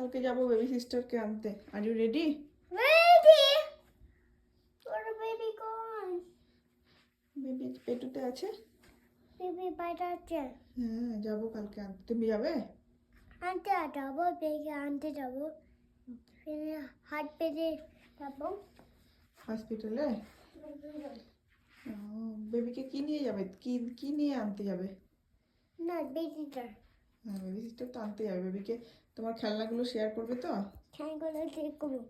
কালকে যাবো বেবি সিস্টারকে আনতে। Are you ready? Ready? Where the baby gone? Baby পেটুতে আছে। Baby বাইরে আছে। হ্যাঁ যাবো কালকে আনতে। তুমি যাবে? আনতে যাবো, বেবি আনতে যাবো। ফিরে হাত পেতে যাবো। হসপিটালে? বেবিকে কি নিয়ে যাবে? কি কি নিয়ে আনতে যাবে? না বেবিটা। হ্যাঁ বেবি সিস্টার তো আনতে যাবে। বেবিকে তোমার খেলনাগুলো শেয়ার করবে তো? ছাইগুলো ঠিক করো।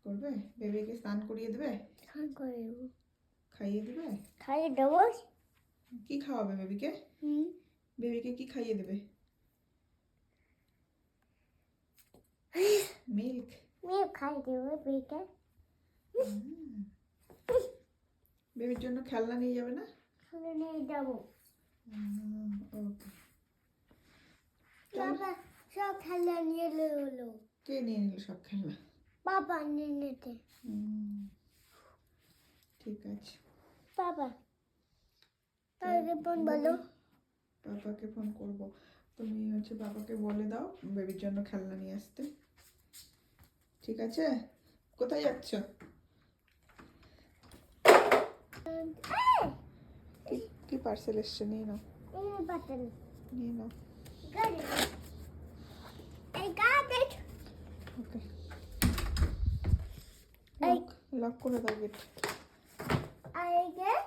করবে? বেবিকে স্নান করিয়ে দেবে? ছাই করে খাইয়ে দেবে? খাইয়ে দেবো। কি খাওয়াবে বেবিকে? বেবিকে কি খাইয়ে দেবে? মিল্ক? মিল্ক খাইয়ে দেবো বেবিকে। বেবির জন্য খেলনা নিয়ে যাবে না? শুনে নিয়ে যাবো। ওকে। বাবা সব খেলা নিয়ে এলো। কে নিয়ে নিল সব খেলনা? বাবা নিয়ে নিতে। ঠিক আছে। বাবা তাহলে ফোন বলো। বাবাকে ফোন করব। তুমি হচ্ছে বাবাকে বলে দাও বেবির জন্য খেলনা নিয়ে আসতে। ঠিক আছে? কোথায় যাচ্ছ? কি পার্সেল এসছে? নিয়ে নাও, এই বাটন নিয়ে নাও। got it. I got it. ওকে। এই লক করে দাও গেট। I get